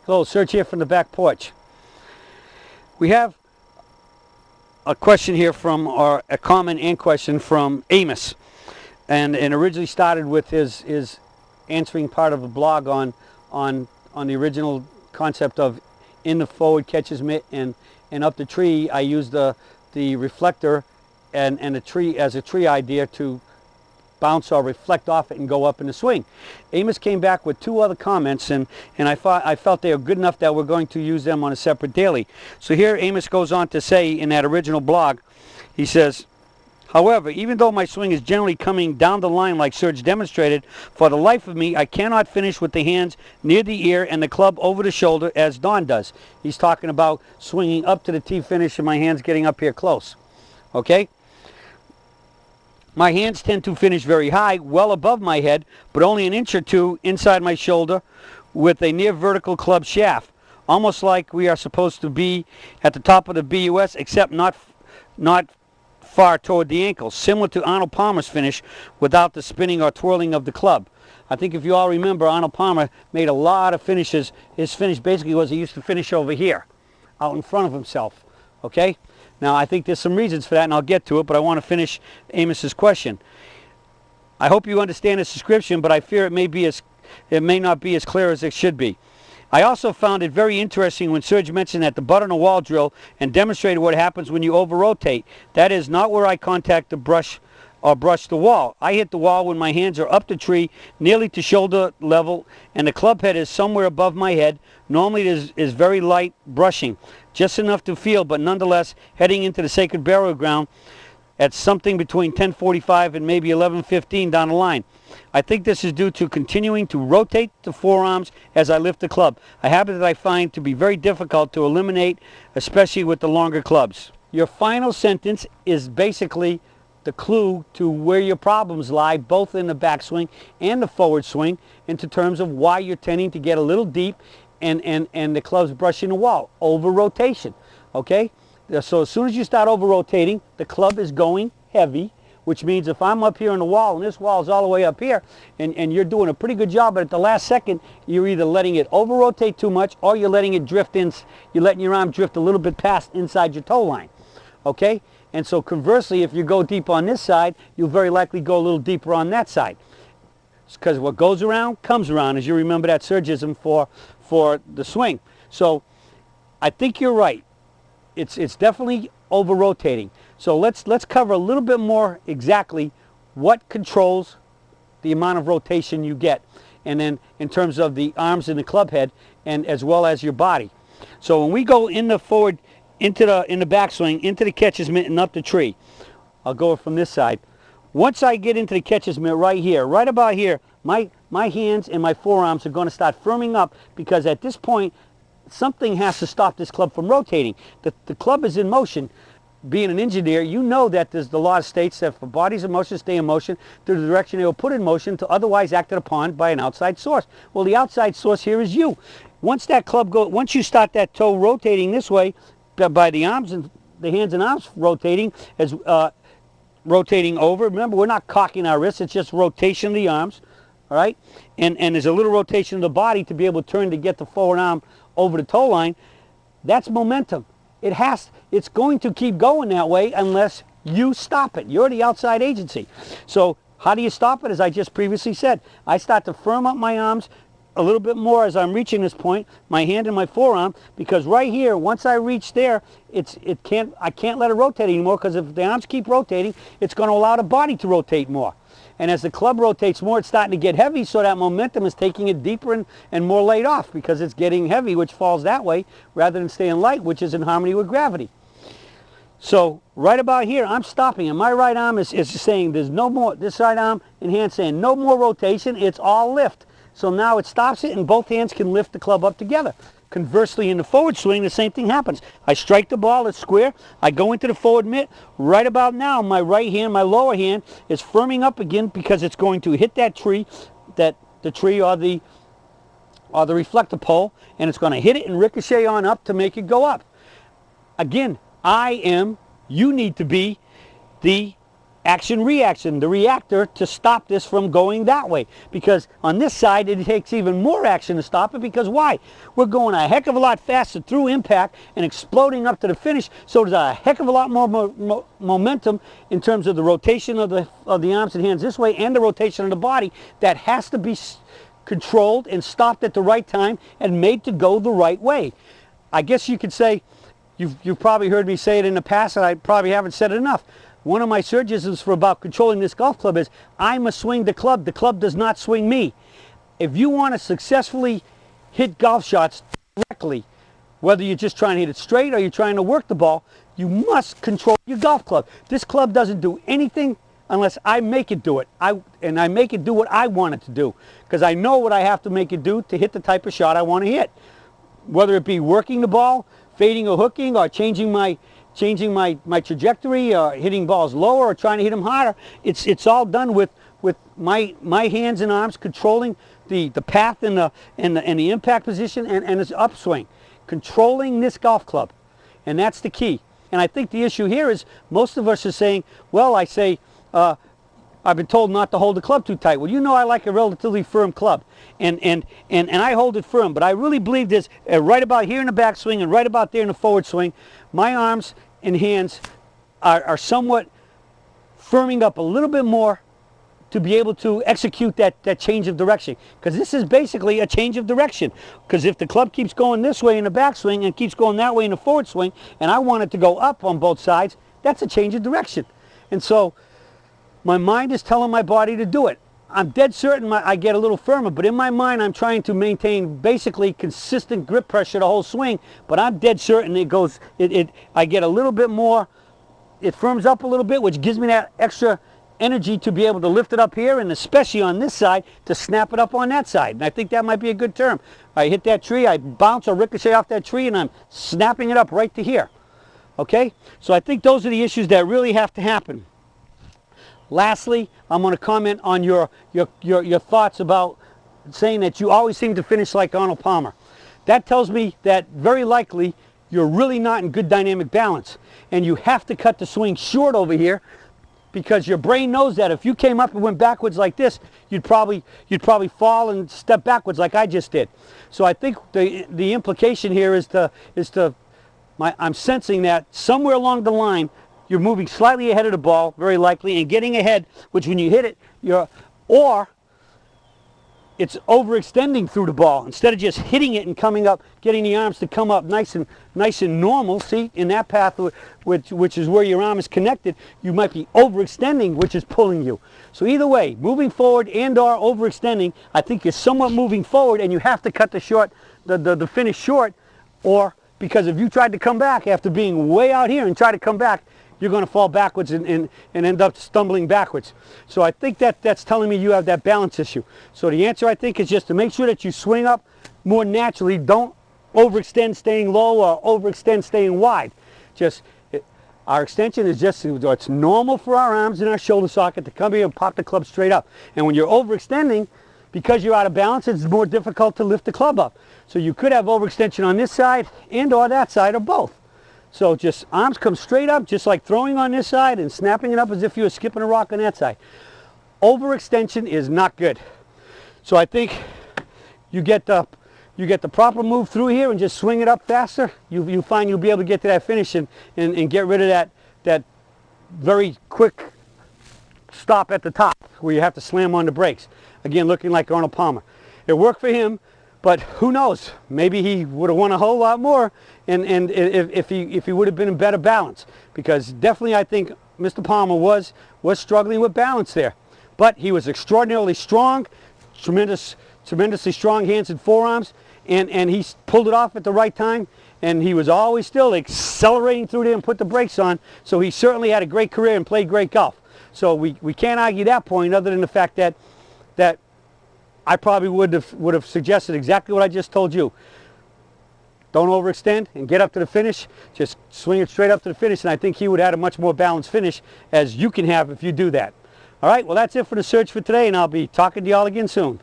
Hello, Serge here from the back porch. We have a question here from, or a comment and question from Amos, and originally started with his answering part of a blog on the original concept of in the forward catcher's mitt and up the tree. I used the reflector and a tree as a tree idea to bounce or reflect off it and go up in the swing. Amos came back with two other comments, and I felt they were good enough that we're going to use them on a separate daily. So here Amos goes on to say in that original blog, he says, however, even though my swing is generally coming down the line like Serge demonstrated, for the life of me I cannot finish with the hands near the ear and the club over the shoulder as Don does. He's talking about swinging up to the tee finish and my hands getting up here close. Okay? My hands tend to finish very high, well above my head, but only an inch or two inside my shoulder with a near vertical club shaft, almost like we are supposed to be at the top of the BUS, except not far toward the ankles, similar to Arnold Palmer's finish without the spinning or twirling of the club. I think if you all remember, Arnold Palmer made a lot of finishes. His finish basically was he used to finish over here, out in front of himself. Okay? Now, I think there's some reasons for that, and I'll get to it, but I want to finish Amos's question. I hope you understand this description, but I fear it may not be as clear as it should be. I also found it very interesting when Serge mentioned that the butt on a wall drill and demonstrated what happens when you over-rotate. That is not where I contact the brush or brush the wall. I hit the wall when my hands are up the tree, nearly to shoulder level, and the club head is somewhere above my head. Normally it is very light brushing, just enough to feel, but nonetheless heading into the sacred burial ground at something between 10:45 and maybe 11:15 down the line. I think this is due to continuing to rotate the forearms as I lift the club, a habit that I find to be very difficult to eliminate, especially with the longer clubs. Your final sentence is basically the clue to where your problems lie, both in the backswing and the forward swing, into terms of why you're tending to get a little deep and the club's brushing the wall. Over rotation. Okay? So as soon as you start over rotating, the club is going heavy, which means if I'm up here on the wall and this wall is all the way up here and you're doing a pretty good job, but at the last second you're either letting it over rotate too much or you're letting it drift in, you're letting your arm drift a little bit past inside your toe line. Okay? And so conversely, if you go deep on this side, you'll very likely go a little deeper on that side. Because what goes around comes around, as you remember that Sergism for the swing. So I think you're right. It's definitely over rotating. So let's cover a little bit more exactly what controls the amount of rotation you get, and then in terms of the arms and the club head, and as well as your body. So when we go in the forward, in the backswing, into the catcher's mitt and up the tree, I'll go from this side. Once I get into the catcher's mitt right here, right about here, my hands and my forearms are going to start firming up, because at this point something has to stop this club from rotating. The club is in motion. Being an engineer, you know that there's the law states that for bodies in motion stay in motion through the direction they will put in motion to otherwise acted upon by an outside source. Well, the outside source here is you. Once you start that toe rotating this way, by the arms and the hands and arms rotating as rotating over. Remember, we're not cocking our wrists, it's just rotation of the arms, all right? And there's a little rotation of the body to be able to turn to get the forward arm over the toe line. That's momentum. It's going to keep going that way unless you stop it. You're the outside agency. So how do you stop it? As I just previously said, I start to firm up my arms a little bit more as I'm reaching this point, my hand and my forearm, because right here, once I reach there, I can't let it rotate anymore, because if the arms keep rotating, it's going to allow the body to rotate more. And as the club rotates more, it's starting to get heavy, so that momentum is taking it deeper and more laid off, because it's getting heavy, which falls that way, rather than staying light, which is in harmony with gravity. So right about here, I'm stopping, and my right arm is saying there's no more, this right arm and hand saying no more rotation, it's all lift. So now it stops it, and both hands can lift the club up together. Conversely, in the forward swing, the same thing happens. I strike the ball, it's square, I go into the forward mitt. Right about now, my right hand, my lower hand, is firming up again, because it's going to hit that tree, the tree or the reflector pole, and it's going to hit it and ricochet on up to make it go up. Again, you need to be the action-reaction, the reactor, to stop this from going that way. Because on this side, it takes even more action to stop it. Because why? We're going a heck of a lot faster through impact and exploding up to the finish. So there's a heck of a lot more momentum in terms of the rotation of the arms and hands this way, and the rotation of the body, that has to be controlled and stopped at the right time and made to go the right way. I guess you could say, you've probably heard me say it in the past, and I probably haven't said it enough. One of my surgisms for about controlling this golf club is, I must swing the club does not swing me. If you want to successfully hit golf shots directly, whether you're just trying to hit it straight or you're trying to work the ball, you must control your golf club. This club doesn't do anything unless I make it do it. And I make it do what I want it to do, because I know what I have to make it do to hit the type of shot I want to hit. Whether it be working the ball, fading or hooking, or changing my trajectory, or hitting balls lower, or trying to hit them harder, it's all done with my hands and arms controlling the path and the impact position and its upswing, controlling this golf club, and that's the key. And I think the issue here is, most of us are saying, well, I've been told not to hold the club too tight. Well, you know, I like a relatively firm club, and I hold it firm. But I really believe this, right about here in the backswing and right about there in the forward swing, my arms and hands are somewhat firming up a little bit more to be able to execute that change of direction. Because this is basically a change of direction. Because if the club keeps going this way in the backswing and keeps going that way in the forward swing, and I want it to go up on both sides, that's a change of direction. And so my mind is telling my body to do it. I'm dead certain I get a little firmer, but in my mind I'm trying to maintain basically consistent grip pressure the whole swing, but I'm dead certain I get a little bit more, it firms up a little bit, which gives me that extra energy to be able to lift it up here, and especially on this side, to snap it up on that side. And I think that might be a good term. I hit that tree, I bounce or ricochet off that tree, and I'm snapping it up right to here. Okay? So I think those are the issues that really have to happen. Lastly, I'm going to comment on your thoughts about saying that you always seem to finish like Arnold Palmer. That tells me that very likely you're really not in good dynamic balance, and you have to cut the swing short over here, because your brain knows that if you came up and went backwards like this, you'd probably fall and step backwards like I just did. So I think the implication here is I'm sensing that somewhere along the line you're moving slightly ahead of the ball, very likely, and getting ahead, which when you hit it, or it's overextending through the ball. Instead of just hitting it and coming up, getting the arms to come up nice and normal, see, in that path, which is where your arm is connected, you might be overextending, which is pulling you. So either way, moving forward and or overextending, I think you're somewhat moving forward, and you have to cut the finish short, or because if you tried to come back after being way out here and try to come back, you're going to fall backwards and end up stumbling backwards. So I think that's telling me you have that balance issue. So the answer, I think, is just to make sure that you swing up more naturally. Don't overextend staying low or overextend staying wide. Our extension is it's normal for our arms and our shoulder socket to come here and pop the club straight up. And when you're overextending, because you're out of balance, it's more difficult to lift the club up. So you could have overextension on this side and or that side, or both. So just arms come straight up, just like throwing on this side and snapping it up as if you were skipping a rock on that side. Overextension is not good. So I think you get the proper move through here and just swing it up faster. You find you'll be able to get to that finish and get rid of that very quick stop at the top where you have to slam on the brakes. Again, looking like Arnold Palmer. It worked for him. But who knows? Maybe he would have won a whole lot more, and if he would have been in better balance. Because definitely, I think Mr. Palmer was struggling with balance there. But he was extraordinarily strong, tremendously strong hands and forearms, and he pulled it off at the right time. And he was always still accelerating through there and put the brakes on. So he certainly had a great career and played great golf. So we can't argue that point, other than the fact that I probably would have suggested exactly what I just told you. Don't overextend and get up to the finish. Just swing it straight up to the finish, and I think he would have had a much more balanced finish, as you can have if you do that. All right, well, that's it for the search for today, and I'll be talking to y'all again soon.